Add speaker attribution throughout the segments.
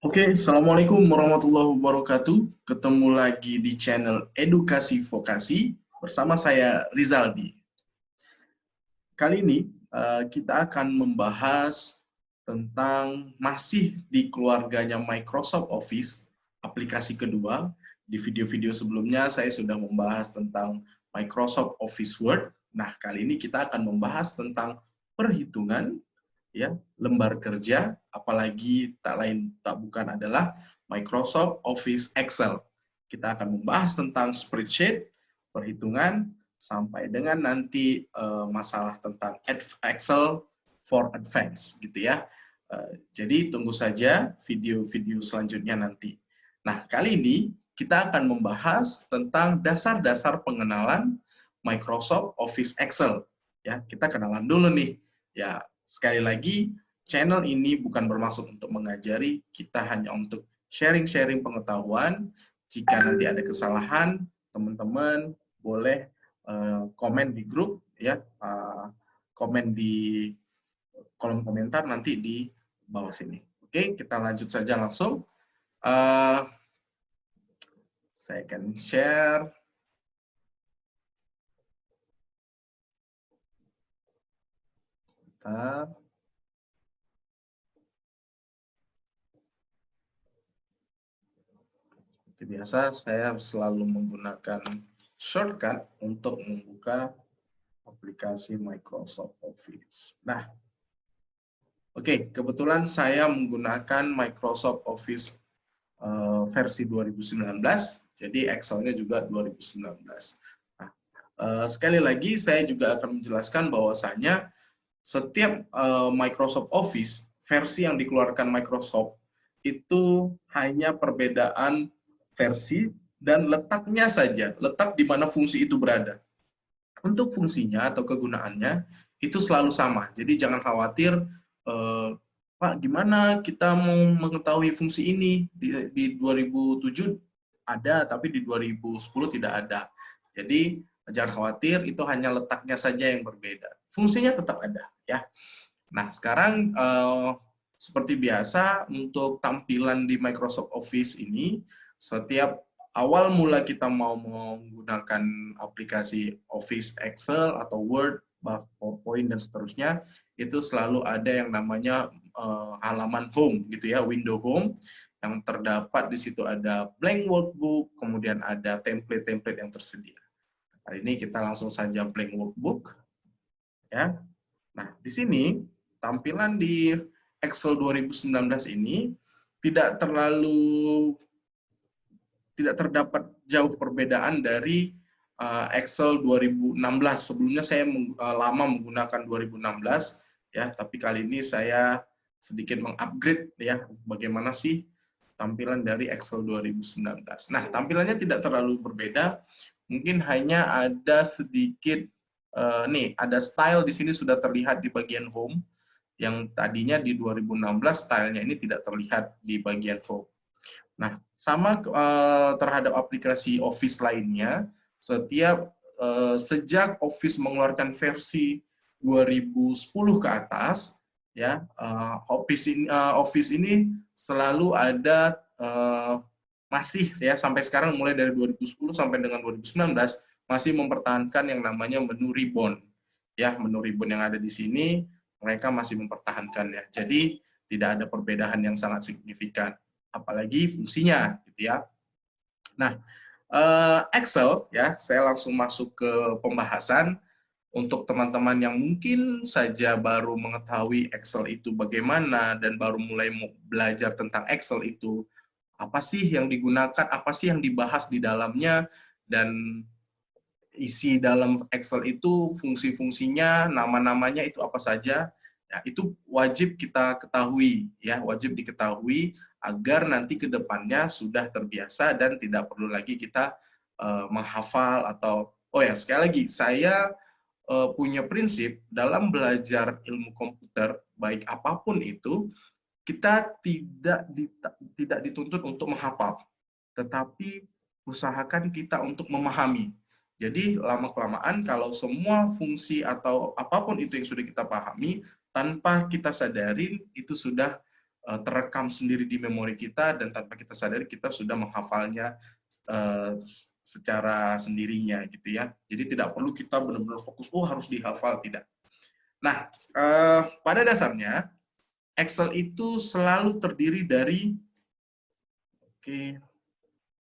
Speaker 1: Oke, Assalamualaikum warahmatullahi wabarakatuh. Ketemu lagi di channel Edukasi Vokasi bersama saya Rizaldi. Kali ini kita akan membahas tentang masih di keluarganya Microsoft Office, aplikasi kedua. Di video-video sebelumnya saya sudah membahas tentang Microsoft Office Word. Nah, kali ini kita akan membahas tentang perhitungan, ya, lembar kerja, apalagi tak lain tak bukan adalah Microsoft Office Excel. Kita akan membahas tentang spreadsheet, perhitungan, sampai dengan nanti masalah tentang Excel for Advanced, gitu ya. Jadi tunggu saja video-video selanjutnya nanti. Nah, kali ini kita akan membahas tentang dasar-dasar pengenalan Microsoft Office Excel. Ya, kita kenalan dulu nih. Ya, sekali lagi, channel ini bukan bermaksud untuk mengajari, kita hanya untuk sharing-sharing pengetahuan. Jika nanti ada kesalahan, teman-teman boleh komen di grup, ya, komen di kolom komentar nanti di bawah sini. Oke, kita lanjut saja langsung. Saya akan share. Bentar. Seperti biasa, saya selalu menggunakan shortcut untuk membuka aplikasi Microsoft Office. Nah, oke, kebetulan saya menggunakan Microsoft Office versi 2019, jadi Excel-nya juga 2019. Nah, sekali lagi saya juga akan menjelaskan bahwasanya setiap Microsoft Office versi yang dikeluarkan Microsoft itu hanya perbedaan versi dan letaknya saja, letak di mana fungsi itu berada. Untuk fungsinya atau kegunaannya itu selalu sama. Jadi jangan khawatir, Pak, gimana kita mau mengetahui fungsi ini di 2007 ada, tapi di 2010 tidak ada. Jadi jangan khawatir, itu hanya letaknya saja yang berbeda. Fungsinya tetap ada, ya. Nah, sekarang seperti biasa untuk tampilan di Microsoft Office ini, setiap awal mula kita mau menggunakan aplikasi Office Excel atau Word, PowerPoint dan seterusnya, itu selalu ada yang namanya halaman home gitu ya, window home, yang terdapat di situ ada blank workbook, kemudian ada template-template yang tersedia. Hari ini kita langsung saja blank workbook, ya. Nah, di sini tampilan di Excel 2019 ini tidak terdapat jauh perbedaan dari Excel 2016. Sebelumnya saya lama menggunakan 2016, ya, tapi kali ini saya sedikit mengupgrade, ya, bagaimana sih tampilan dari Excel 2019. Nah, tampilannya tidak terlalu berbeda, mungkin hanya ada sedikit nih, ada style di sini sudah terlihat di bagian home, yang tadinya di 2016 stylenya ini tidak terlihat di bagian home. Nah, sama terhadap aplikasi Office lainnya, sejak Office mengeluarkan versi 2010 ke atas, ya, Office ini selalu ada masih, ya, sampai sekarang mulai dari 2010 sampai dengan 2019 masih mempertahankan yang namanya menu ribbon. Ya, menu ribbon yang ada di sini mereka masih mempertahankannya. Jadi tidak ada perbedaan yang sangat signifikan, apalagi fungsinya, gitu ya. Nah, Excel, ya, saya langsung masuk ke pembahasan. Untuk teman-teman yang mungkin saja baru mengetahui Excel itu bagaimana dan baru mulai belajar tentang Excel itu, apa sih yang digunakan, apa sih yang dibahas di dalamnya, dan isi dalam Excel itu fungsi-fungsinya, nama-namanya itu apa saja, ya, itu wajib kita ketahui, ya, wajib diketahui agar nanti ke depannya sudah terbiasa dan tidak perlu lagi kita menghafal atau, oh ya, sekali lagi saya punya prinsip dalam belajar ilmu komputer baik apapun itu, kita tidak dituntut untuk menghafal, tetapi usahakan kita untuk memahami. Jadi lama-kelamaan kalau semua fungsi atau apapun itu yang sudah kita pahami, tanpa kita sadarin itu sudah terekam sendiri di memori kita, dan tanpa kita sadari kita sudah menghafalnya secara sendirinya gitu ya. Jadi tidak perlu kita benar-benar fokus, oh harus dihafal, tidak. Nah, pada dasarnya Excel itu selalu terdiri dari, oke,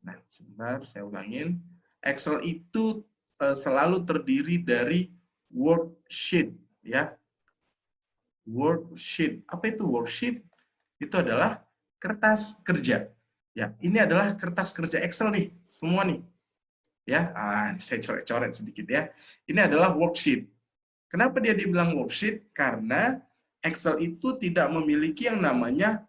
Speaker 1: nah sebentar saya ulangin. Excel itu selalu terdiri dari worksheet, ya. Worksheet. Apa itu worksheet? Itu adalah kertas kerja. Ya, ini adalah kertas kerja Excel nih, semua nih. Ya, saya coret-coret sedikit ya. Ini adalah worksheet. Kenapa dia dibilang worksheet? Karena Excel itu tidak memiliki yang namanya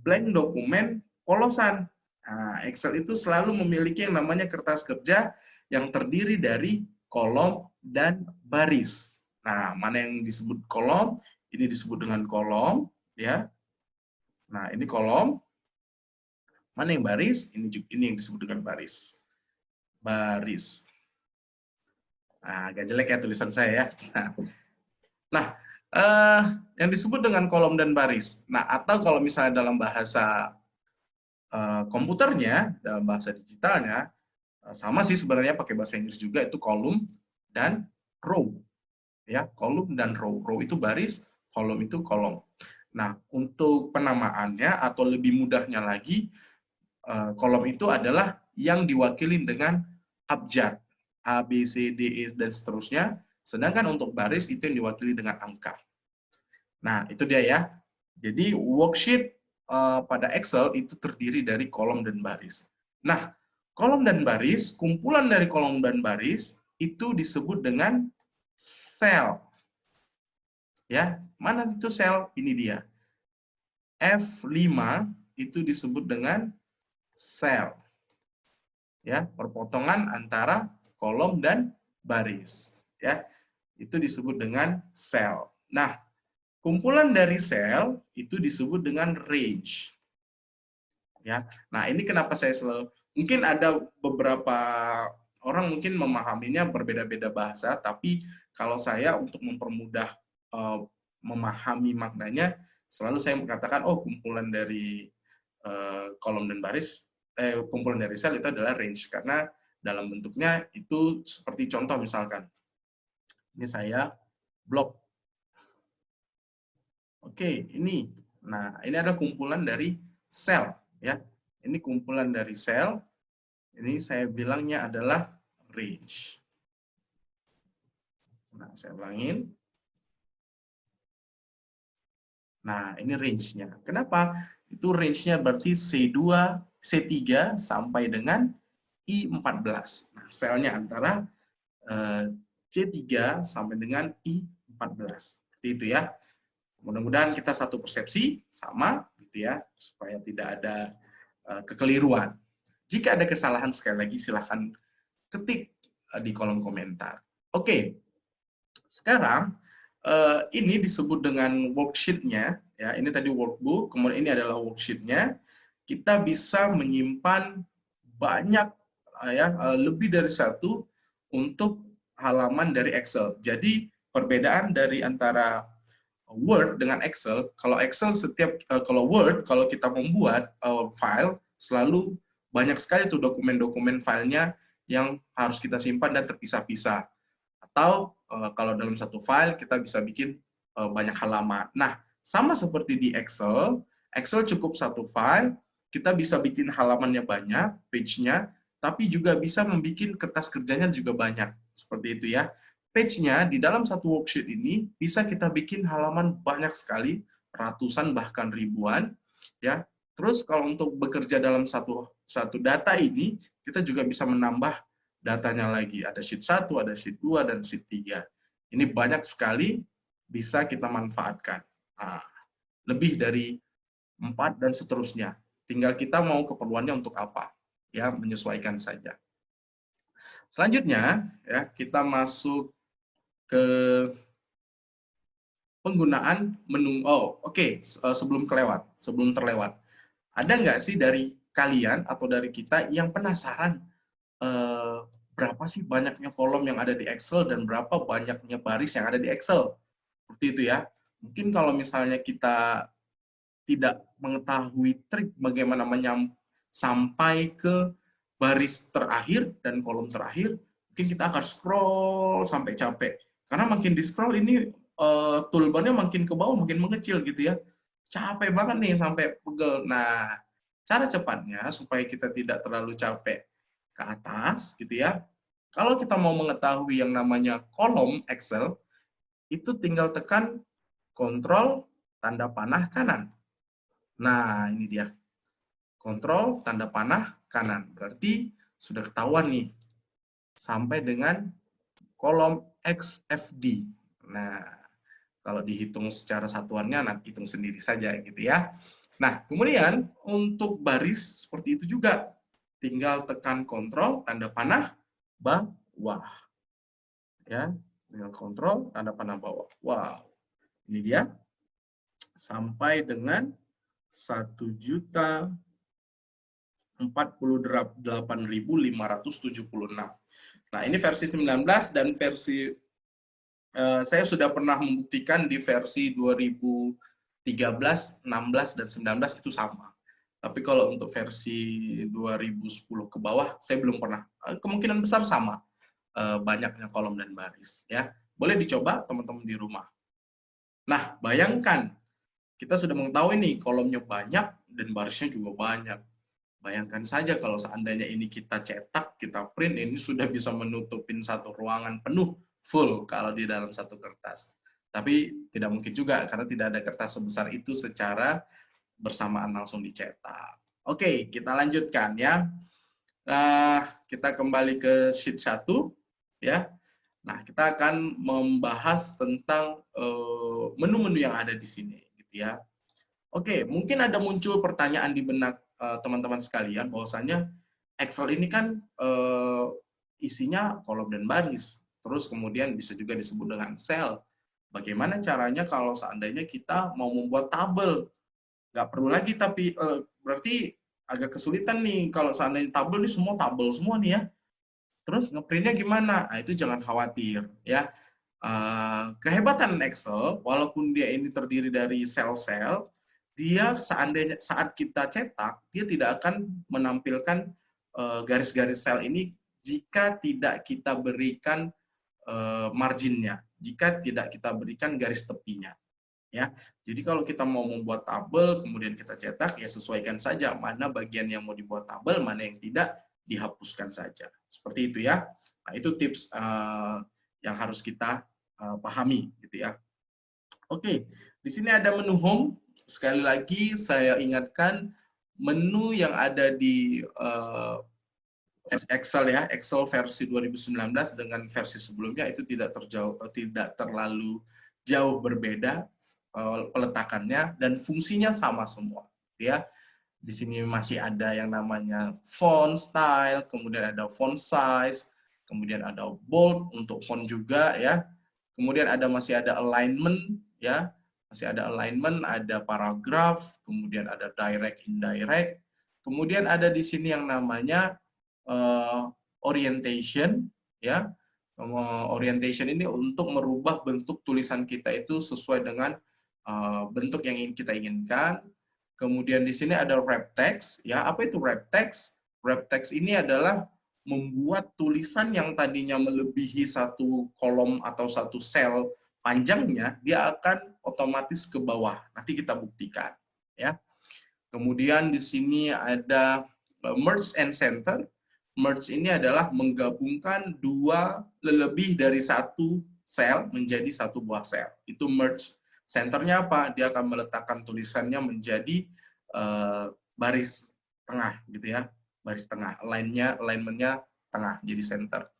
Speaker 1: blank dokumen polosan. Nah, Excel itu selalu memiliki yang namanya kertas kerja yang terdiri dari kolom dan baris. Nah, mana yang disebut kolom? Ini disebut dengan kolom, ya. Nah, ini kolom. Mana yang baris? Ini yang disebut dengan baris. Baris. Nah, agak jelek ya tulisan saya ya. Nah, yang disebut dengan kolom dan baris. Nah, atau kalau misalnya dalam bahasa komputernya, dalam bahasa digitalnya, sama sih sebenarnya pakai bahasa Inggris juga, itu kolom dan row. Ya, kolom dan row. Row itu baris, kolom itu kolom. Nah, untuk penamaannya atau lebih mudahnya lagi, kolom itu adalah yang diwakili dengan abjad, A, B, C, D, E, dan seterusnya. Sedangkan untuk baris itu yang diwakili dengan angka. Nah, itu dia ya. Jadi worksheet pada Excel itu terdiri dari kolom dan baris. Nah, kolom dan baris, kumpulan dari kolom dan baris itu disebut dengan sel. Ya, mana itu sel? Ini dia. F5 itu disebut dengan sel. Ya, perpotongan antara kolom dan baris. Ya, itu disebut dengan sel. Nah, kumpulan dari sel itu disebut dengan range. Ya. Nah, ini kenapa saya selalu, mungkin ada beberapa orang mungkin memahaminya berbeda-beda bahasa, tapi kalau saya untuk mempermudah memahami maknanya, selalu saya mengatakan, oh kumpulan dari kolom dan baris, kumpulan dari sel itu adalah range, karena dalam bentuknya itu seperti contoh misalkan, ini saya blok. Oke, ini. Nah, ini adalah kumpulan dari sel, ya. Ini kumpulan dari sel. Ini saya bilangnya adalah range. Nah, saya ulangin. Nah, ini range-nya. Kenapa? Itu range-nya berarti C2, C3 sampai dengan I14. Nah, selnya antara C3 sampai dengan I14. Seperti itu ya. Mudah-mudahan kita satu persepsi sama gitu ya, supaya tidak ada kekeliruan. Jika ada kesalahan sekali lagi silahkan ketik di kolom komentar. Oke. Sekarang ini disebut dengan worksheet-nya ya. Ini tadi workbook, kemudian ini adalah worksheet-nya. Kita bisa menyimpan banyak lebih dari satu untuk halaman dari Excel. Jadi perbedaan dari antara Word dengan Excel, kalau Excel kalau Word, kalau kita membuat file, selalu banyak sekali tuh dokumen-dokumen filenya yang harus kita simpan dan terpisah-pisah. Atau kalau dalam satu file kita bisa bikin banyak halaman. Nah, sama seperti di Excel, Excel cukup satu file, kita bisa bikin halamannya banyak, page-nya, tapi juga bisa membuat kertas kerjanya juga banyak. Seperti itu ya. Page-nya di dalam satu worksheet ini bisa kita bikin halaman banyak sekali, ratusan bahkan ribuan, ya. Terus kalau untuk bekerja dalam satu data ini, kita juga bisa menambah datanya lagi. Ada sheet 1, ada sheet 2, dan sheet 3. Ini banyak sekali bisa kita manfaatkan. Nah, lebih dari 4 dan seterusnya. Tinggal kita mau keperluannya untuk apa. Ya, menyesuaikan saja. Selanjutnya, ya, kita masuk ke penggunaan menu. Oh, oke. Sebelum terlewat. Ada nggak sih dari kalian atau dari kita yang penasaran berapa sih banyaknya kolom yang ada di Excel dan berapa banyaknya baris yang ada di Excel? Seperti itu ya. Mungkin kalau misalnya kita tidak mengetahui trik bagaimana sampai ke baris terakhir dan kolom terakhir, mungkin kita akan scroll sampai capek. Karena makin di scroll ini toolbar-nya makin ke bawah, makin mengecil gitu ya. Capek banget nih sampai pegel. Nah, cara cepatnya supaya kita tidak terlalu capek ke atas gitu ya. Kalau kita mau mengetahui yang namanya kolom Excel, itu tinggal tekan Kontrol tanda panah kanan. Nah, ini dia. Kontrol tanda panah kanan. Berarti sudah ketahuan nih. Sampai dengan kolom XFD. Nah, kalau dihitung secara satuannya, nanti hitung sendiri saja gitu ya. Nah, kemudian untuk baris seperti itu juga. Tinggal tekan kontrol tanda panah bawah. Ya, tinggal kontrol tanda panah bawah. Wow. Ini dia. Sampai dengan 1.048.576. Nah, ini versi 19 dan versi saya sudah pernah membuktikan di versi 2013, 16, dan 19 itu sama. Tapi kalau untuk versi 2010 ke bawah, saya belum pernah. Kemungkinan besar sama banyaknya kolom dan baris. Ya, boleh dicoba teman-teman di rumah. Nah, bayangkan kita sudah mengetahui nih kolomnya banyak dan barisnya juga banyak. Bayangkan saja kalau seandainya ini kita cetak, kita print, ini sudah bisa menutupin satu ruangan penuh full kalau di dalam satu kertas. Tapi tidak mungkin juga karena tidak ada kertas sebesar itu secara bersamaan langsung dicetak. Oke, kita lanjutkan ya. Kita kembali ke sheet 1 ya. Nah, kita akan membahas tentang menu-menu yang ada di sini gitu ya. Oke, mungkin ada muncul pertanyaan di benak teman-teman sekalian bahwasanya Excel ini kan isinya kolom dan baris. Terus kemudian bisa juga disebut dengan cell. Bagaimana caranya kalau seandainya kita mau membuat tabel? Nggak perlu lagi, tapi berarti agak kesulitan nih kalau seandainya tabel ini semua tabel semua nih ya. Terus ngeprintnya gimana? Nah, itu jangan khawatir ya. Kehebatan Excel, walaupun dia ini terdiri dari sel-sel, dia seandainya saat kita cetak, dia tidak akan menampilkan garis-garis sel ini jika tidak kita berikan marginnya, jika tidak kita berikan garis tepinya. Ya, jadi kalau kita mau membuat tabel, kemudian kita cetak, ya sesuaikan saja mana bagian yang mau dibuat tabel, mana yang tidak, dihapuskan saja. Seperti itu ya. Nah, itu tips yang harus kita pahami gitu ya. Oke, di sini ada menu home. Sekali lagi saya ingatkan menu yang ada di Excel ya, Excel versi 2019 dengan versi sebelumnya itu tidak terlalu jauh berbeda peletakannya dan fungsinya sama semua ya. Di sini masih ada yang namanya font style, kemudian ada font size, kemudian ada bold untuk font juga ya. Kemudian masih ada alignment ya. Masih ada alignment, ada paragraf, kemudian ada direct indirect. Kemudian ada di sini yang namanya orientation ya. Orientation ini untuk merubah bentuk tulisan kita itu sesuai dengan bentuk yang ingin kita inginkan. Kemudian di sini ada wrap text. Ya, apa itu wrap text? Wrap text ini adalah membuat tulisan yang tadinya melebihi satu kolom atau satu sel panjangnya, dia akan otomatis ke bawah. Nanti kita buktikan. Ya. Kemudian di sini ada merge and center. Merge ini adalah menggabungkan lebih dari satu sel menjadi satu buah sel. Itu merge. Centernya apa? Dia akan meletakkan tulisannya menjadi baris tengah, gitu ya, baris tengah. Alignment-nya tengah, jadi center.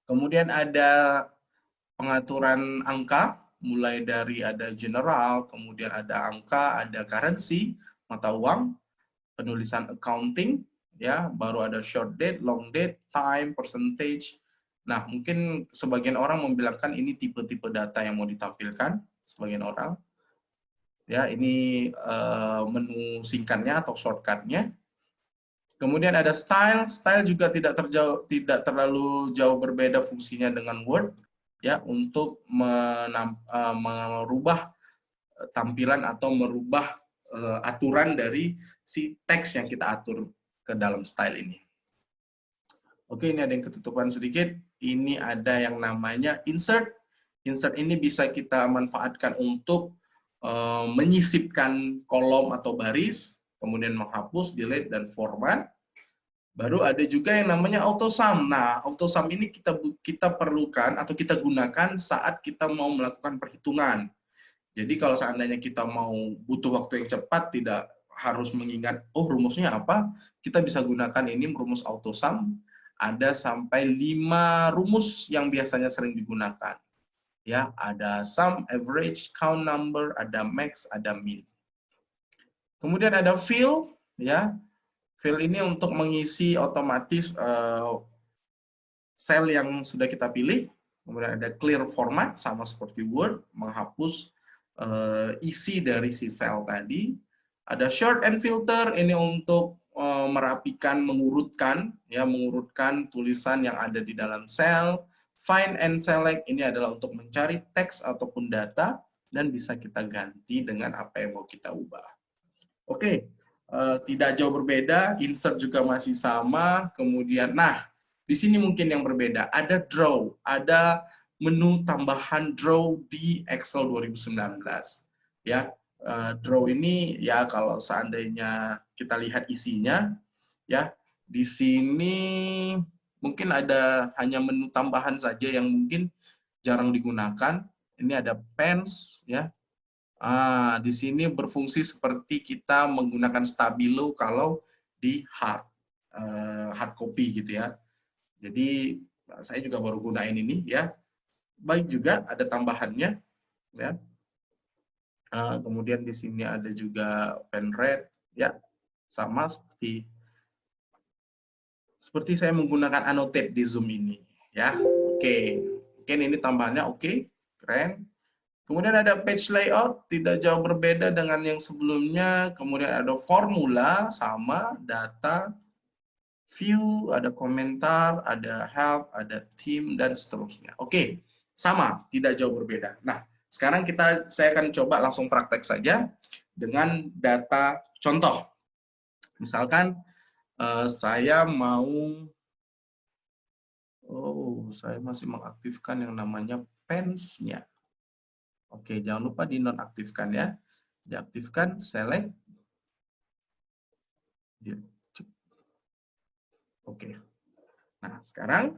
Speaker 1: Kemudian ada pengaturan angka, mulai dari ada general, kemudian ada angka, ada currency, mata uang, penulisan accounting, ya, baru ada short date, long date, time, percentage. Nah, mungkin sebagian orang membilangkan ini tipe-tipe data yang mau ditampilkan, sebagian orang. Ya, ini menu singkatnya atau shortcutnya. Kemudian ada style. Style juga tidak terlalu jauh berbeda fungsinya dengan Word, ya, untuk merubah tampilan atau merubah aturan dari si teks yang kita atur ke dalam style ini. Oke, ini ada yang ketutupan sedikit. Ini ada yang namanya insert. Insert ini bisa kita manfaatkan untuk menyisipkan kolom atau baris, kemudian menghapus, delete, dan format. Baru ada juga yang namanya autosum. Nah, autosum ini kita perlukan atau kita gunakan saat kita mau melakukan perhitungan. Jadi kalau seandainya kita mau butuh waktu yang cepat, tidak harus mengingat, oh rumusnya apa, kita bisa gunakan ini rumus autosum. Ada sampai 5 rumus yang biasanya sering digunakan. Ya, ada sum, average, count number, ada max, ada min. Kemudian ada fill, ya. Fill ini untuk mengisi otomatis sel yang sudah kita pilih. Kemudian ada clear format, sama seperti Word, menghapus isi dari si sel tadi. Ada short and filter, ini untuk merapikan, mengurutkan tulisan yang ada di dalam sel. Find and select, ini adalah untuk mencari teks ataupun data, dan bisa kita ganti dengan apa yang mau kita ubah. Oke, tidak jauh berbeda, insert juga masih sama, kemudian, nah, di sini mungkin yang berbeda, ada draw, ada menu tambahan draw di Excel 2019. Ya, draw ini ya kalau seandainya kita lihat isinya, ya di sini mungkin ada hanya menu tambahan saja yang mungkin jarang digunakan. Ini ada pens, ya. Di sini berfungsi seperti kita menggunakan stabilo kalau di hard copy gitu ya. Jadi saya juga baru gunain ini ya. Baik juga ada tambahannya ya. Kemudian di sini ada juga pen red ya, sama seperti saya menggunakan annotate di Zoom ini ya. Oke. Mungkin ini tambahannya oke, keren. Kemudian ada page layout, tidak jauh berbeda dengan yang sebelumnya. Kemudian ada formula, sama, data, view, ada komentar, ada help, ada theme, dan seterusnya. Oke, sama, tidak jauh berbeda. Nah, sekarang saya akan coba langsung praktek saja dengan data contoh. Misalkan saya mau, saya masih mengaktifkan yang namanya pens-nya. Oke, jangan lupa dinonaktifkan ya. Diaktifkan, select. Oke. Nah, sekarang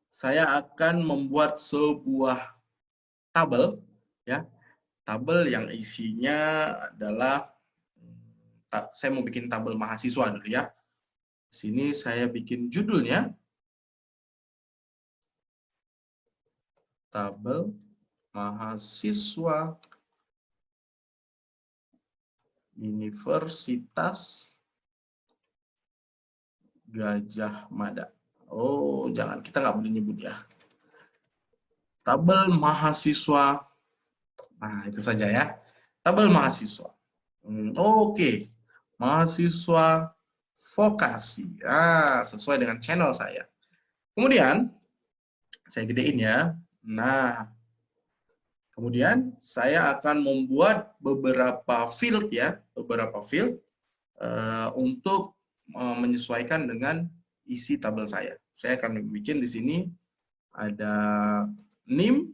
Speaker 1: saya akan membuat sebuah tabel ya. Tabel yang isinya adalah saya mau bikin tabel mahasiswa dulu ya. Di sini saya bikin judulnya tabel mahasiswa Universitas Gajah Mada. Oh, jangan, kita nggak boleh nyebut ya. Tabel mahasiswa. Nah, itu saja ya. Tabel mahasiswa. Oke. Mahasiswa vokasi. Sesuai dengan channel saya. Kemudian, saya gedein ya. Nah, kemudian saya akan membuat beberapa field ya, untuk menyesuaikan dengan isi tabel saya. Saya akan bikin di sini ada NIM,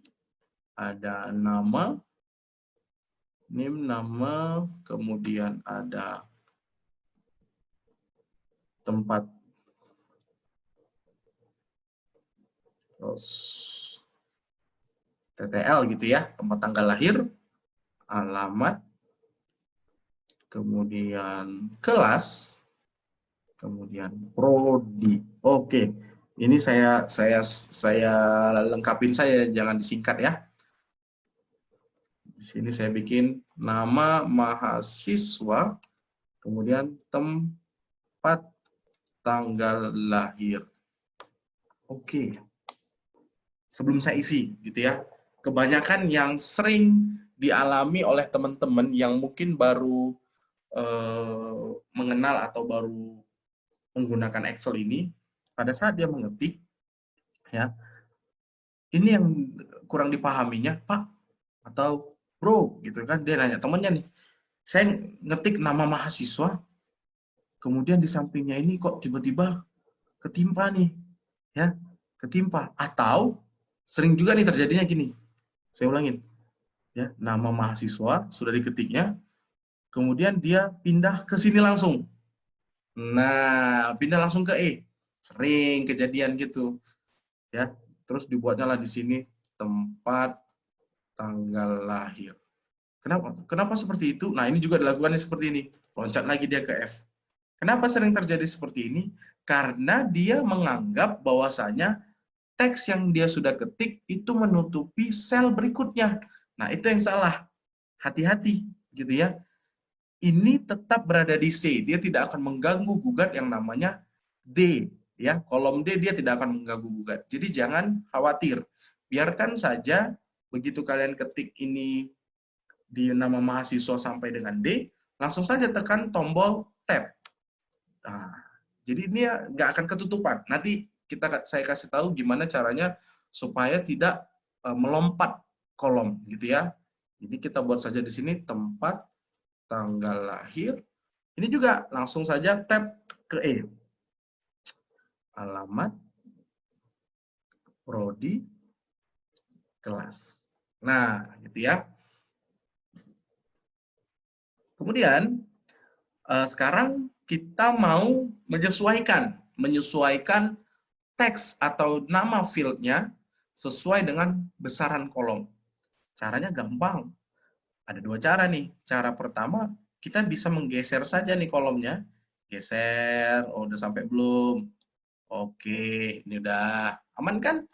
Speaker 1: ada nama, kemudian ada tempat TTL gitu ya, tempat tanggal lahir, alamat, kemudian kelas, kemudian prodi. Oke, ini saya lengkapin, saya jangan disingkat ya. Di sini saya bikin nama mahasiswa, kemudian tempat tanggal lahir. Oke. Sebelum saya isi gitu ya. Kebanyakan yang sering dialami oleh teman-teman yang mungkin baru mengenal atau baru menggunakan Excel ini, pada saat dia mengetik ya, ini yang kurang dipahaminya, Pak, Atau bro gitu kan, dia nanya temennya nih, saya ngetik nama mahasiswa, kemudian di sampingnya ini kok tiba-tiba ketimpa nih, ya, ketimpa. Atau sering juga nih terjadinya gini, saya ulangin, ya, nama mahasiswa sudah diketiknya, kemudian dia pindah ke sini langsung. Nah, pindah langsung ke E. Sering kejadian gitu, ya. Terus dibuatnya lah di sini tempat tanggal lahir. Kenapa? Kenapa seperti itu? Nah, ini juga dilakukannya seperti ini. Loncat lagi dia ke F. Kenapa sering terjadi seperti ini? Karena dia menganggap bahwasanya teks yang dia sudah ketik itu menutupi sel berikutnya. Nah, itu yang salah. Hati-hati, gitu ya. Ini tetap berada di C. Dia tidak akan mengganggu gugat yang namanya D. Ya, kolom D dia tidak akan mengganggu gugat. Jadi jangan khawatir. Biarkan saja begitu kalian ketik ini di nama mahasiswa sampai dengan D, langsung saja tekan tombol tab. Nah, jadi ini nggak akan ketutupan. Nanti saya kasih tahu gimana caranya supaya tidak melompat kolom, gitu ya. Jadi kita buat saja di sini tempat tanggal lahir. Ini juga langsung saja tab ke E. Alamat, prodi, kelas. Nah, gitu ya. Kemudian sekarang kita mau menyesuaikan teks atau nama fieldnya sesuai dengan besaran kolom. Caranya gampang. Ada dua cara nih. Cara pertama, kita bisa menggeser saja nih kolomnya. Geser, oh udah sampai belum? Oke, ini udah aman kan?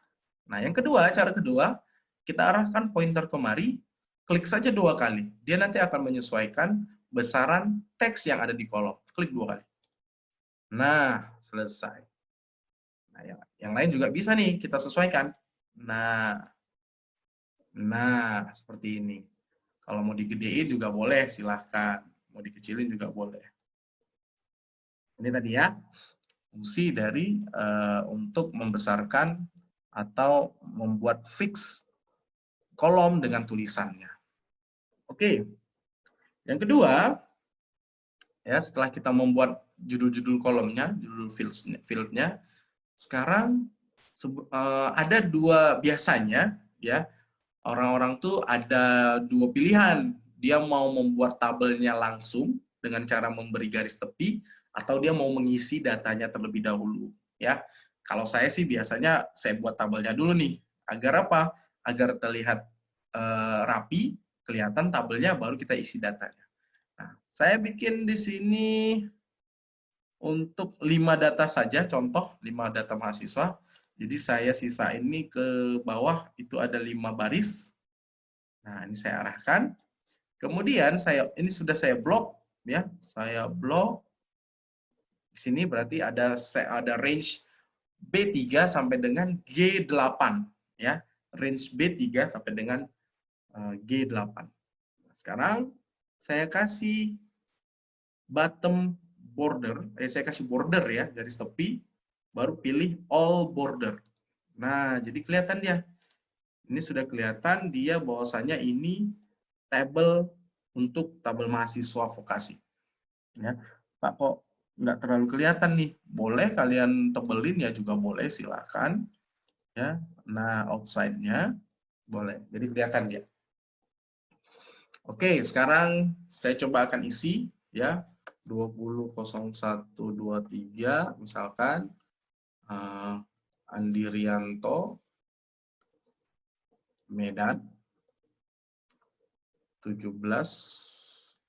Speaker 1: Nah, yang kedua, cara kedua, kita arahkan pointer kemari, klik saja 2 kali. Dia nanti akan menyesuaikan besaran teks yang ada di kolom. Klik 2 kali. Nah, selesai. Nah, yang lain juga bisa nih kita sesuaikan. Nah, seperti ini. Kalau mau digedein juga boleh, silahkan. Mau dikecilin juga boleh. Ini tadi ya, fungsi dari untuk membesarkan atau membuat fix kolom dengan tulisannya. Oke, yang kedua, ya setelah kita membuat judul-judul kolomnya, judul fieldnya, sekarang ada dua biasanya, ya orang-orang tuh ada dua pilihan. Dia mau membuat tabelnya langsung dengan cara memberi garis tepi, atau dia mau mengisi datanya terlebih dahulu. Ya, kalau saya sih biasanya saya buat tabelnya dulu nih. Agar apa? Agar terlihat rapi, kelihatan tabelnya, baru kita isi datanya. Nah, saya bikin di sini untuk 5 data saja, contoh 5 data mahasiswa. Jadi saya sisa ini ke bawah, itu ada 5 baris. Nah, ini saya arahkan. Kemudian ini sudah saya blok, ya. Saya blok. Di sini berarti ada range B3 sampai dengan G8, ya. Range B3 sampai dengan G8. Nah, sekarang saya kasih bottom border, saya kasih border ya, garis tepi, baru pilih all border. Nah, jadi kelihatan dia. Ini sudah kelihatan dia bahwasanya ini tabel untuk tabel mahasiswa vokasi. Ya, Pak, kok nggak terlalu kelihatan nih? Boleh kalian tebelin ya juga boleh, silakan. Ya, nah outside-nya boleh. Jadi kelihatan dia. Oke, sekarang saya coba akan isi ya 20.01.23 misalkan Andi Rianto Medan 17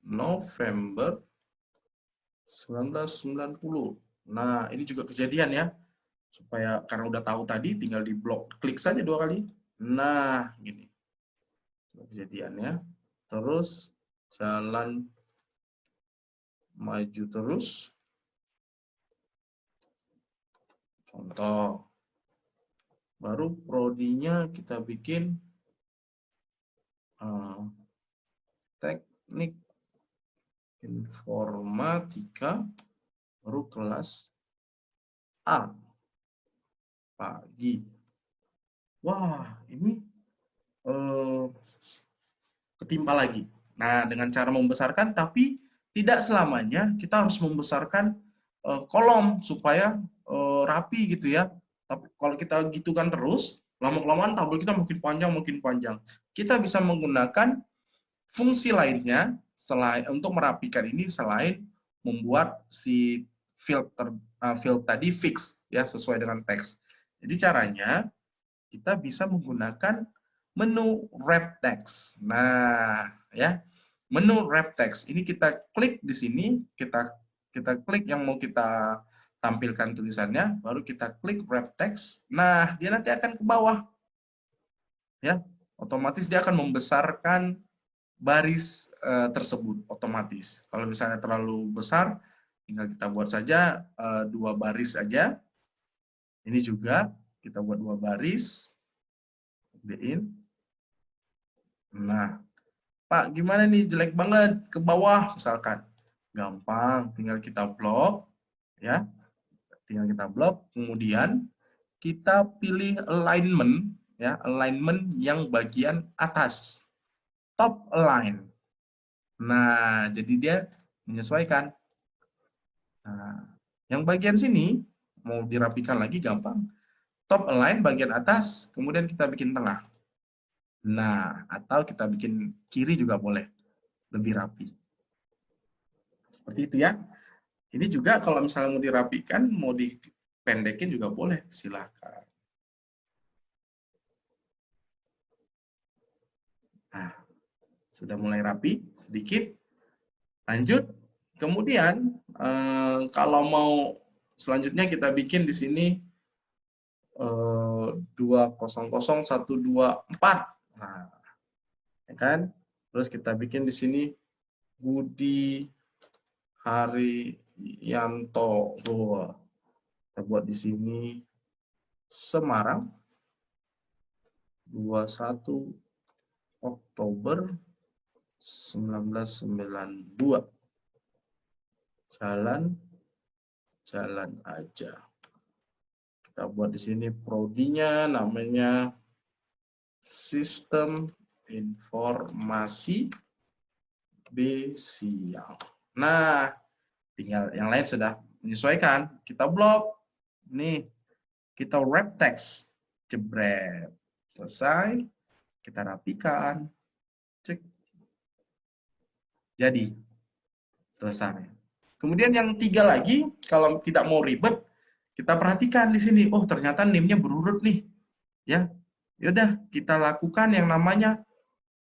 Speaker 1: November 1990. Nah, ini juga kejadian ya. Supaya karena udah tahu tadi tinggal di blok, klik saja 2 kali. Nah, gini. Kejadiannya. Terus jalan maju terus. Contoh. Baru prodinya kita bikin teknik informatika, baru kelas A pagi. Wah, ini ketimpa lagi. Nah, dengan cara membesarkan, tapi tidak selamanya kita harus membesarkan kolom supaya rapi gitu ya. Tapi kalau kita gitukan terus, lama-kelamaan tabel kita makin panjang, makin panjang. Kita bisa menggunakan fungsi lainnya selain untuk merapikan ini selain membuat si field tadi fix ya sesuai dengan teks. Jadi caranya kita bisa menggunakan menu wrap text. Nah, ya. Menu wrap text. Ini kita klik di sini, kita klik yang mau kita tampilkan tulisannya, baru kita klik wrap text. Nah, dia nanti akan ke bawah. Ya, otomatis dia akan membesarkan baris tersebut otomatis. Kalau misalnya terlalu besar, tinggal kita buat saja 2 baris aja. Ini juga kita buat 2 baris. Gedein. Nah, Pak, gimana nih jelek banget ke bawah misalkan. Gampang, tinggal kita blok ya. Tinggal kita blok, kemudian kita pilih alignment ya, alignment yang bagian atas. Top align. Nah, jadi dia menyesuaikan. Nah, yang bagian sini mau dirapikan lagi gampang. Top align bagian atas, kemudian kita bikin tengah. Nah, atau kita bikin kiri juga boleh. Lebih rapi. Seperti itu ya. Ini juga kalau misalnya mau dirapikan, mau dipendekin juga boleh. Silahkan. Nah, sudah mulai rapi sedikit. Lanjut. Kemudian, kalau mau selanjutnya kita bikin di sini 2000124. Nah, ya kan? Terus kita bikin di sini Budi Haryanto. Kita buat di sini Semarang 21 Oktober 1992. Jalan aja. Kita buat di sini prodinya namanya Sistem Informasi B Siang. Nah, tinggal yang lain sudah menyesuaikan. Kita blok. Nih, kita wrap text. Jebret. Selesai. Kita rapikan. Cek. Jadi, selesai. Kemudian yang 3 lagi, kalau tidak mau ribet, kita perhatikan di sini. Oh, ternyata name-nya berurut nih. Ya, yaudah kita lakukan yang namanya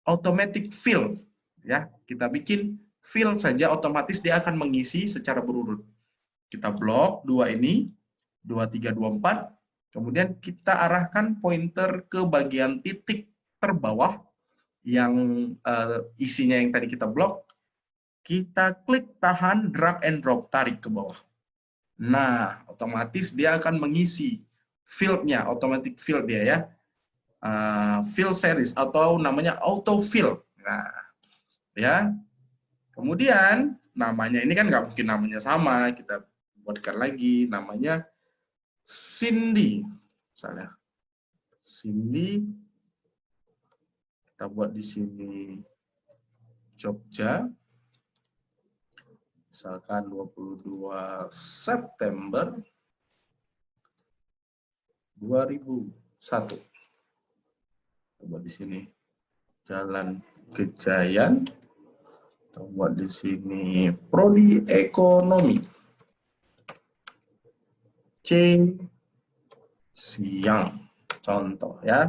Speaker 1: automatic fill. Ya, kita bikin fill saja, otomatis dia akan mengisi secara berurut. Kita blok 2 ini, 2, 3, 2, 4. Kemudian kita arahkan pointer ke bagian titik terbawah yang isinya yang tadi kita blok. Kita klik tahan, drag and drop, tarik ke bawah. Nah, otomatis dia akan mengisi field-nya, automatic field dia ya. Fill series atau namanya auto fill. Nah, ya. Kemudian namanya ini kan nggak mungkin namanya sama, kita buatkan lagi namanya Cindy. Misalnya Cindy, kita buat di sini Jogja. Misalkan 22 September 2001. Coba di sini Jalan Kejayaan. Kita buat di sini Prodi Ekonomi. C Siang. Contoh ya.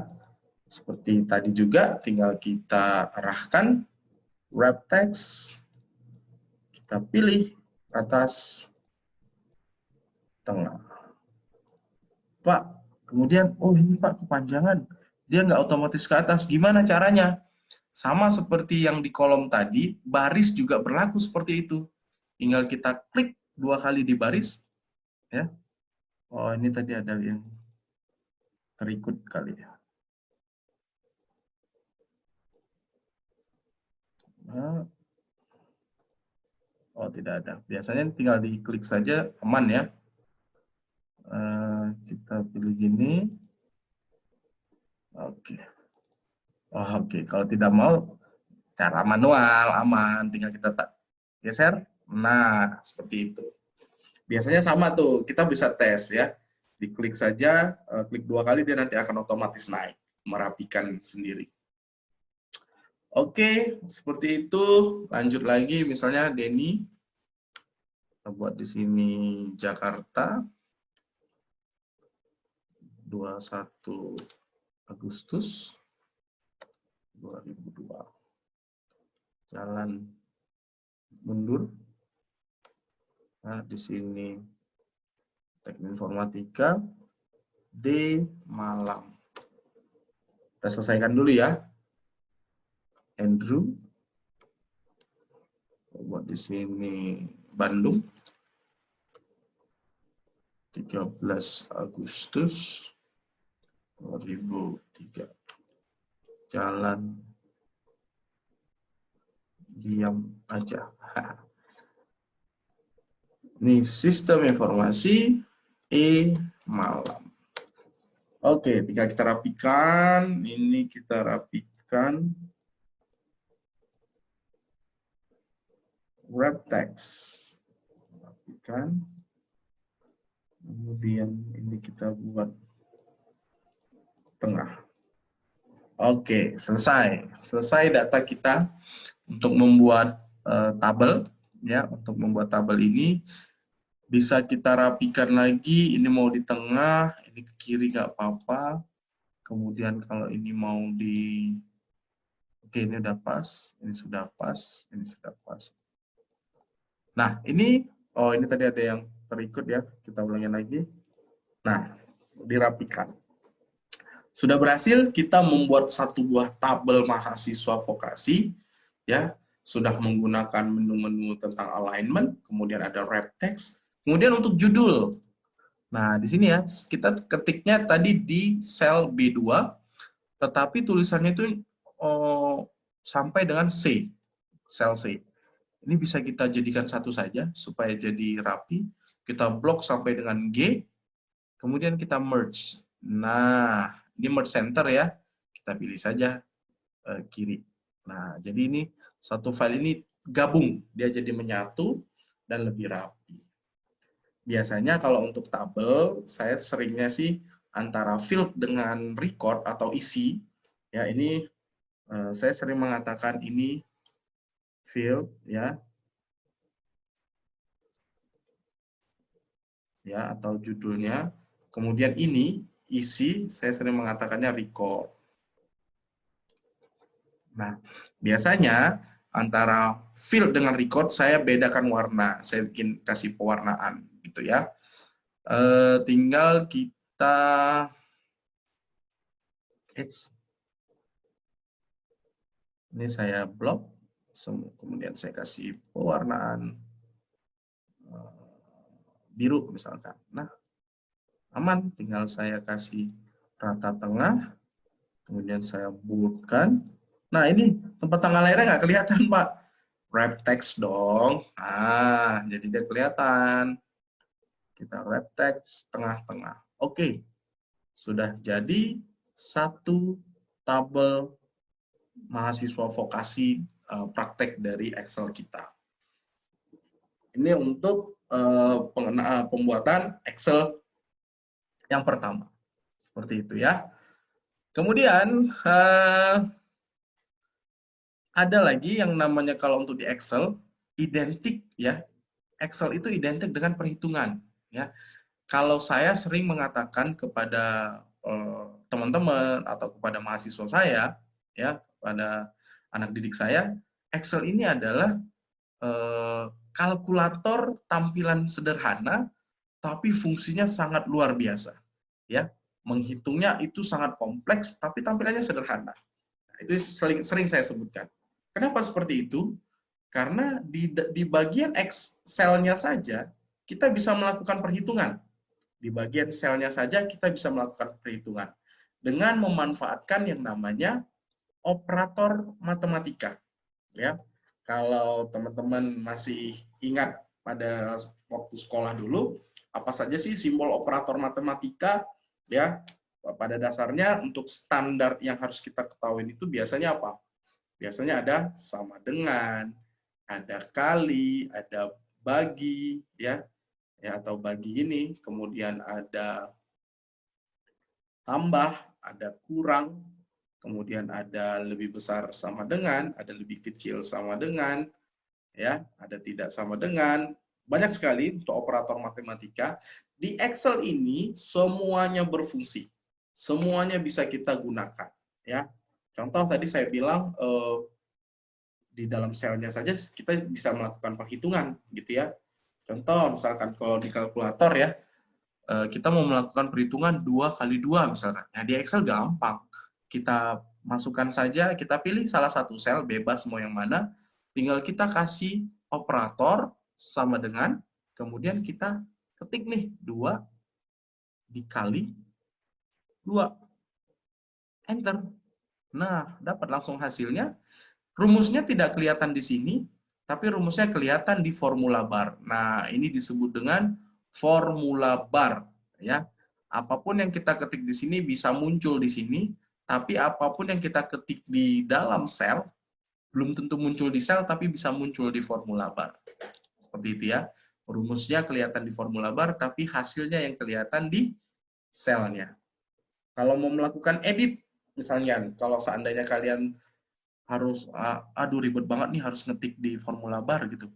Speaker 1: Seperti tadi juga tinggal kita arahkan wrap text. Kita pilih atas, tengah. Pak, kemudian, oh ini Pak kepanjangan. Dia nggak otomatis ke atas. Gimana caranya? Sama seperti yang di kolom tadi, baris juga berlaku seperti itu. Tinggal kita klik 2 kali di baris. Ya. Oh ini tadi ada yang terikut kali ya. Nah. Oh tidak ada. Biasanya tinggal diklik saja, aman ya. Kita pilih gini. Oke. Oh, oke. Kalau tidak mau, Cara manual, aman, tinggal kita geser. Nah, seperti itu. Biasanya sama tuh, kita bisa tes ya. Diklik saja, klik 2 kali dia nanti akan otomatis naik, merapikan sendiri. Oke, seperti itu. Lanjut lagi, misalnya Denny. Kita buat di sini Jakarta. 21 Agustus 2002. Jalan mundur. Nah, di sini teknik informatika D Malang. Kita selesaikan dulu ya. Andrew. Buat di sini Bandung. 13 Agustus 2003. Jalan diam aja. Ini sistem informasi E Malam. Oke, tinggal kita rapikan. Ini kita rapikan. Wrap text. Rapikan. Kemudian ini kita buat tengah. Oke, selesai. Selesai data kita untuk membuat tabel. Ya, untuk membuat tabel ini bisa kita rapikan lagi. Ini mau di tengah, ini ke kiri nggak apa-apa. Kemudian kalau ini mau di, oke ini udah pas, ini sudah pas, ini sudah pas. Nah ini, oh ini tadi ada yang terikut ya, kita ulangi lagi. Nah, dirapikan. Sudah berhasil kita membuat satu buah tabel mahasiswa vokasi, ya. Sudah menggunakan menu-menu tentang alignment, kemudian ada wrap text, kemudian untuk judul. Nah, di sini ya, kita ketiknya tadi di sel B2, tetapi tulisannya itu sampai dengan C, sel C. Ini bisa kita jadikan satu saja, supaya jadi rapi. Kita blok sampai dengan G, kemudian kita merge. Nah, ini merge center ya, kita pilih saja kiri. Nah, jadi ini satu file ini gabung, dia jadi menyatu dan lebih rapi. Biasanya kalau untuk tabel, saya seringnya sih antara field dengan record atau isi. Ya, ini saya sering mengatakan ini field ya. Ya, atau judulnya. Kemudian ini isi, saya sering mengatakannya record. Nah, biasanya antara field dengan record saya bedakan warna, saya bikin kasih pewarnaan gitu ya. Tinggal kita ini saya blok, kemudian saya kasih pewarnaan biru misalkan. Nah, aman, tinggal saya kasih rata tengah, kemudian saya bulutkan. Nah, ini tempat tanggal lahirnya nggak kelihatan, Pak. Wrap text dong. Nah, jadi dia kelihatan. Kita wrap text tengah-tengah. Oke, sudah jadi satu tabel mahasiswa vokasi praktek dari Excel kita. Ini untuk pembuatan Excel yang pertama. Seperti itu ya. Kemudian ada lagi yang namanya kalau untuk di Excel identik ya. Excel itu identik dengan perhitungan ya. Kalau saya sering mengatakan kepada teman-teman atau kepada mahasiswa saya ya, pada anak didik saya, Excel ini adalah kalkulator tampilan sederhana tapi fungsinya sangat luar biasa ya. Menghitungnya itu sangat kompleks tapi tampilannya sederhana. Itu sering saya sebutkan. Kenapa seperti itu? Karena di bagian Excel-nya saja kita bisa melakukan perhitungan. Di bagian selnya saja kita bisa melakukan perhitungan dengan memanfaatkan yang namanya operator matematika. Ya, kalau teman-teman masih ingat pada waktu sekolah dulu, apa saja sih simbol operator matematika? Ya, pada dasarnya untuk standar yang harus kita ketahui itu biasanya apa? Biasanya ada sama dengan, ada kali, ada bagi, ya atau bagi ini, kemudian ada tambah, ada kurang, kemudian ada lebih besar sama dengan, ada lebih kecil sama dengan, ya, ada tidak sama dengan, banyak sekali untuk operator matematika. Di Excel ini semuanya berfungsi, semuanya bisa kita gunakan, ya. Contoh tadi saya bilang di dalam selnya saja kita bisa melakukan perhitungan, gitu ya. Contoh misalkan kalau di kalkulator ya, kita mau melakukan perhitungan 2 kali 2 misalkan. Nah, di Excel gampang. Kita masukkan saja, kita pilih salah satu sel, bebas mau yang mana, tinggal kita kasih operator sama dengan, kemudian kita ketik nih, 2 dikali 2. Enter. Nah, dapat langsung hasilnya. Rumusnya tidak kelihatan di sini, tapi rumusnya kelihatan di formula bar. Nah, ini disebut dengan formula bar, ya. Apapun yang kita ketik di sini bisa muncul di sini, tapi apapun yang kita ketik di dalam sel belum tentu muncul di sel, tapi bisa muncul di formula bar. Seperti itu ya. Rumusnya kelihatan di formula bar, tapi hasilnya yang kelihatan di selnya. Kalau mau melakukan edit, misalnya, kalau seandainya kalian harus aduh ribet banget nih harus ngetik di formula bar gitu.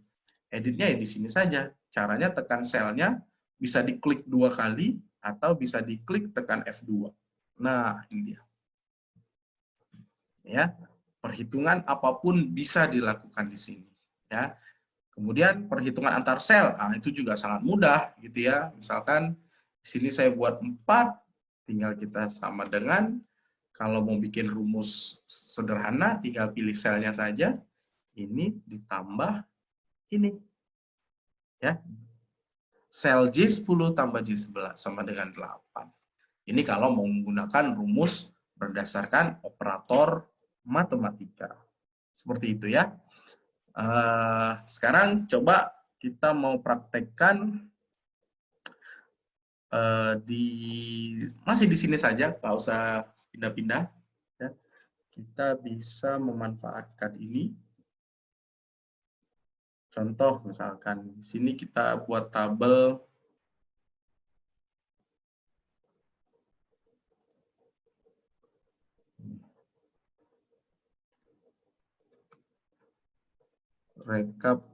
Speaker 1: Editnya ya di sini saja. Caranya tekan selnya, bisa diklik 2 kali atau bisa diklik tekan F2. Nah, ini dia. Ya, perhitungan apapun bisa dilakukan di sini, ya. Kemudian perhitungan antar sel, itu juga sangat mudah gitu ya. Misalkan di sini saya buat 4, tinggal kita sama dengan, kalau mau bikin rumus sederhana, tinggal pilih selnya saja. Ini ditambah ini. Ya. Sel J10 tambah J11 sama dengan 8. Ini kalau mau menggunakan rumus berdasarkan operator matematika. Seperti itu ya. Sekarang coba kita mau praktekkan masih di sini saja, nggak usah pindah-pindah. Ya. Kita bisa memanfaatkan ini. Contoh misalkan di sini kita buat tabel rekap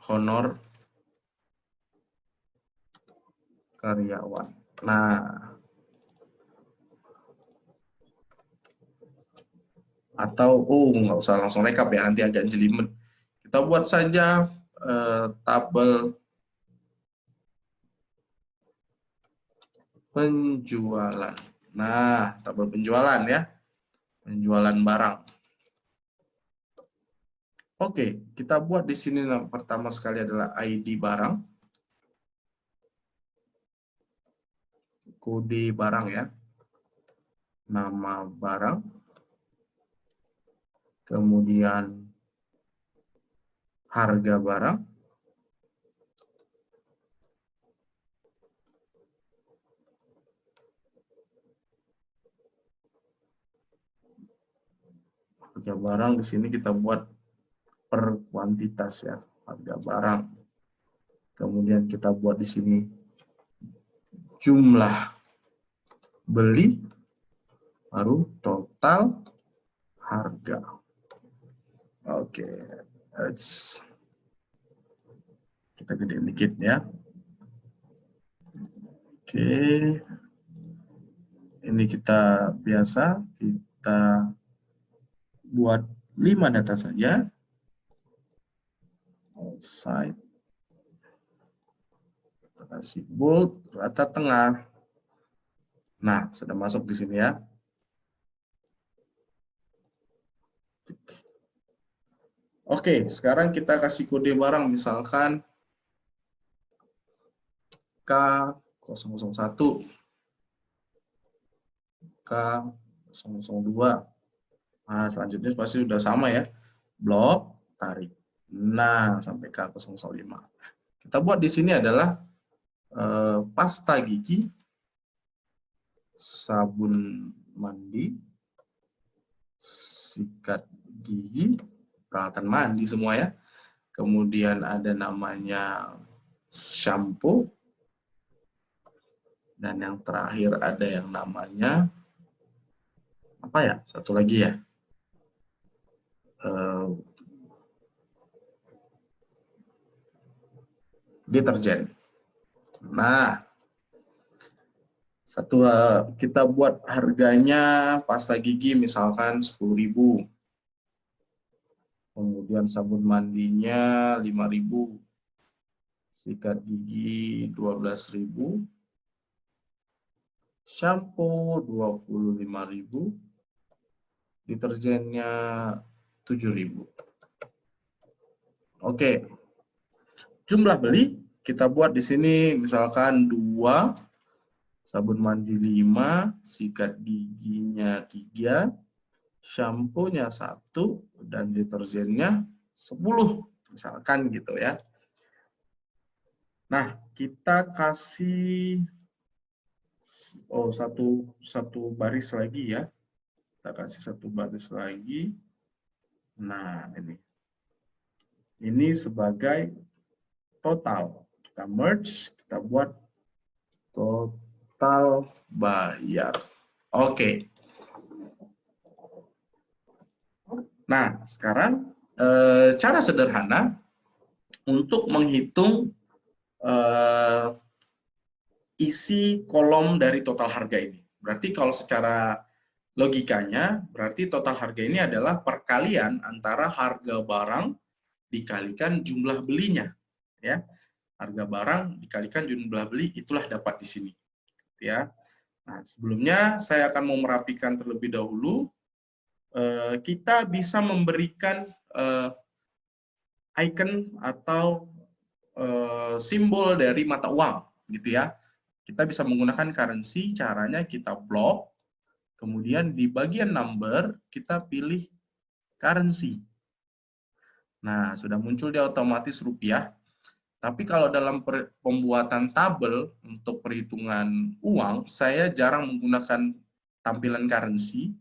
Speaker 1: honor karyawan. Nah, atau nggak usah langsung rekap ya, nanti agak jelimet. Kita buat saja tabel penjualan. Nah, tabel penjualan ya, penjualan barang. Oke, kita buat di sini pertama sekali adalah ID barang, kode barang ya, nama barang, kemudian harga barang, harga barang di sini kita buat per kuantitas ya, harga barang. Kemudian kita buat di sini jumlah beli, baru total harga. Oke, kita gedein dikit ya. Oke, ini kita biasa, kita buat 5 data saja. Outside, kita kasih bold, rata tengah. Nah, sudah masuk di sini ya. Oke, sekarang kita kasih kode barang, misalkan K001, K002. Nah, selanjutnya pasti sudah sama ya. Blok, tarik. Nah, sampai K005. Kita buat di sini adalah pasta gigi, sabun mandi, sikat gigi, peralatan mandi semua ya. Kemudian ada namanya shampoo. Dan yang terakhir ada yang namanya, apa ya? Satu lagi ya. Deterjen. Nah, kita buat harganya pasta gigi misalkan 10.000. Kemudian sabun mandinya 5.000. Sikat gigi 12.000. Shampoo 25.000. Deterjennya 7.000. Oke. Jumlah beli kita buat di sini misalkan 2, sabun mandi 5, sikat giginya 3, shampoo-nya 1, dan deterjennya 10, misalkan gitu ya. Nah, kita kasih satu baris lagi ya. Kita kasih satu baris lagi. Nah, ini sebagai total. Kita merge, kita buat total bayar. Oke. Nah, sekarang cara sederhana untuk menghitung isi kolom dari total harga ini. Berarti kalau secara logikanya, berarti total harga ini adalah perkalian antara harga barang dikalikan jumlah belinya. Ya, harga barang dikalikan jumlah beli, itulah dapat di sini. Ya. Nah, sebelumnya saya akan mau merapikan terlebih dahulu. Kita bisa memberikan icon atau simbol dari mata uang, gitu ya. Kita bisa menggunakan currency, caranya kita blok, kemudian di bagian number kita pilih currency. Nah, sudah muncul dia otomatis rupiah. Tapi kalau dalam pembuatan tabel untuk perhitungan uang, saya jarang menggunakan tampilan currency.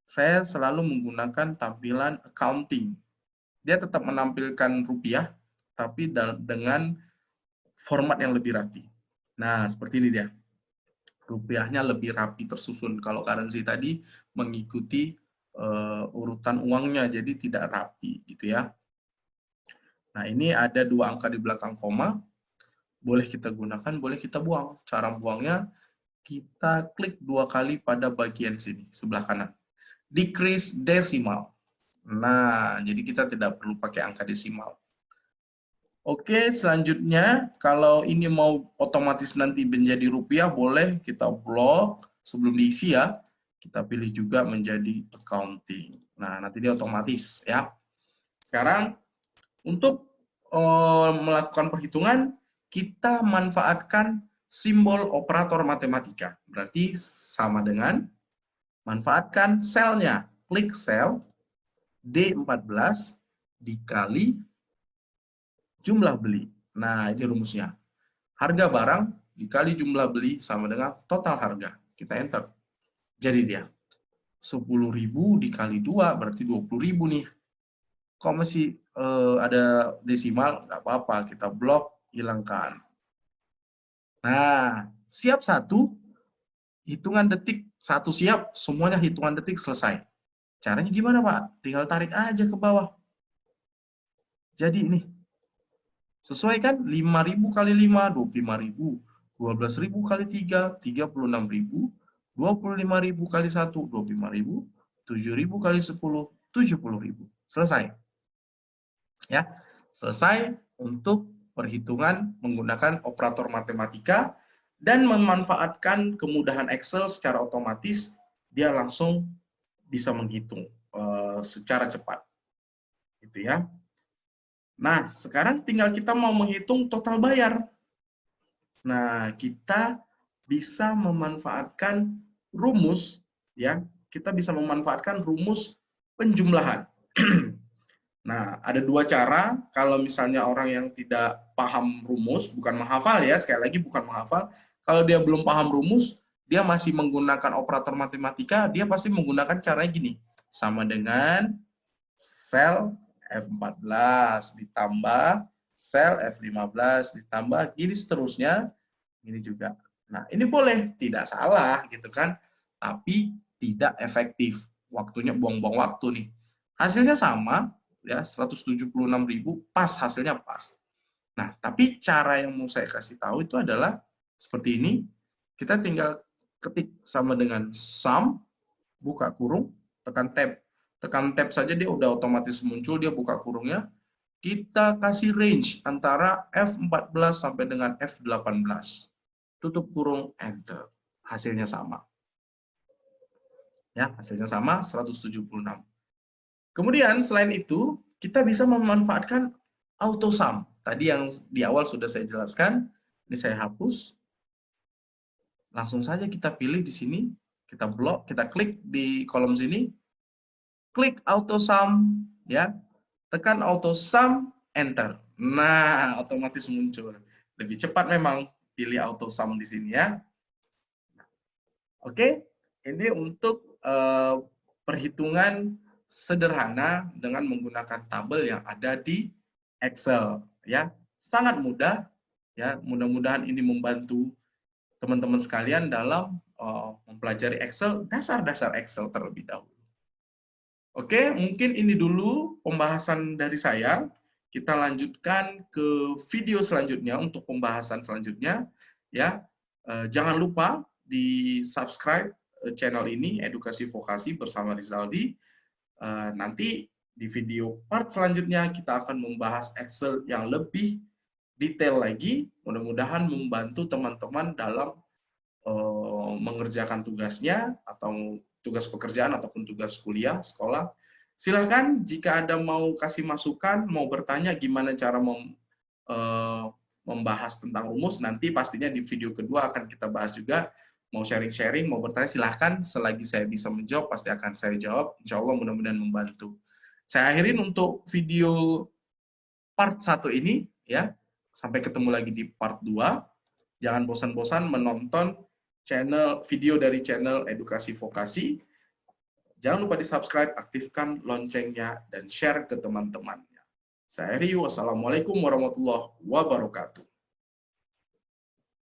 Speaker 1: Saya selalu menggunakan tampilan accounting. Dia tetap menampilkan rupiah, tapi dengan format yang lebih rapi. Nah, seperti ini dia. Rupiahnya lebih rapi tersusun. Kalau currency tadi mengikuti urutan uangnya, jadi tidak rapi, gitu ya. Nah, ini ada 2 angka di belakang koma, boleh kita gunakan, boleh kita buang. Cara buangnya, kita klik 2 kali pada bagian sini, sebelah kanan. Decrease decimal. Nah, jadi kita tidak perlu pakai angka desimal. Oke, selanjutnya, kalau ini mau otomatis nanti menjadi rupiah, boleh kita blok sebelum diisi ya. Kita pilih juga menjadi accounting. Nah, nanti dia otomatis ya. Sekarang, untuk melakukan perhitungan, kita manfaatkan simbol operator matematika. Berarti sama dengan manfaatkan selnya. Klik sel D14 dikali jumlah beli. Nah, ini rumusnya. Harga barang dikali jumlah beli sama dengan total harga. Kita enter. Jadi dia 10.000 dikali 2 berarti 20.000 nih. Kok masih ada desimal, nggak apa-apa, kita blok, hilangkan. Nah, siap 1, hitungan detik 1 siap, semuanya hitungan detik selesai. Caranya gimana, Pak? Tinggal tarik aja ke bawah. Jadi ini, sesuai kan? 5.000 kali 5, 25.000. 12.000 kali 3, 36.000. 25.000 kali 1, 25.000. 7.000 kali 10, 70.000. Selesai. Ya, selesai untuk perhitungan menggunakan operator matematika dan memanfaatkan kemudahan Excel secara otomatis, dia langsung bisa menghitung secara cepat. Gitu ya. Nah, sekarang tinggal kita mau menghitung total bayar. Nah, kita bisa memanfaatkan rumus ya. Kita bisa memanfaatkan rumus penjumlahan. Nah, ada 2 cara kalau misalnya orang yang tidak paham rumus, bukan menghafal ya, sekali lagi bukan menghafal. Kalau dia belum paham rumus, dia masih menggunakan operator matematika, dia pasti menggunakan caranya gini. sama dengan sel F14 ditambah sel F15 ditambah gini seterusnya, ini juga. Nah, ini boleh, tidak salah gitu kan, tapi tidak efektif. Waktunya buang-buang waktu nih. Hasilnya sama, ya 176.000, pas, hasilnya pas. Nah, tapi cara yang mau saya kasih tahu itu adalah seperti ini. Kita tinggal ketik sama dengan sum, buka kurung, tekan tab. Tekan tab saja dia udah otomatis muncul, dia buka kurungnya. Kita kasih range antara F14 sampai dengan F18. Tutup kurung, enter. Hasilnya sama. Ya, hasilnya sama, 176. Kemudian selain itu, kita bisa memanfaatkan AutoSum. Tadi yang di awal sudah saya jelaskan, ini saya hapus. Langsung saja kita pilih di sini, kita blok, kita klik di kolom sini, klik AutoSum, ya, tekan AutoSum, enter. Nah, otomatis muncul. Lebih cepat memang pilih AutoSum di sini ya. Oke, ini untuk perhitungan sederhana dengan menggunakan tabel yang ada di Excel ya. Sangat mudah ya. Mudah-mudahan ini membantu teman-teman sekalian dalam mempelajari Excel, dasar-dasar Excel terlebih dahulu. Oke, mungkin ini dulu pembahasan dari saya. Kita lanjutkan ke video selanjutnya untuk pembahasan selanjutnya ya. Jangan lupa di subscribe channel ini Edukasi Vokasi bersama Rizaldi. Nanti di video part selanjutnya kita akan membahas Excel yang lebih detail lagi. Mudah-mudahan membantu teman-teman dalam mengerjakan tugasnya atau tugas pekerjaan ataupun tugas kuliah, sekolah. Silahkan jika ada mau kasih masukan, mau bertanya gimana cara membahas tentang rumus, nanti pastinya di video kedua akan kita bahas juga. Mau sharing-sharing, mau bertanya, silahkan. Selagi saya bisa menjawab, pasti akan saya jawab. Insya Allah mudah-mudahan membantu. Saya akhirin untuk video part 1 ini. Ya. Sampai ketemu lagi di part 2. Jangan bosan-bosan menonton channel video dari channel Edukasi Vokasi. Jangan lupa di-subscribe, aktifkan loncengnya, dan share ke teman-temannya. Saya Riu, wassalamualaikum warahmatullahi wabarakatuh.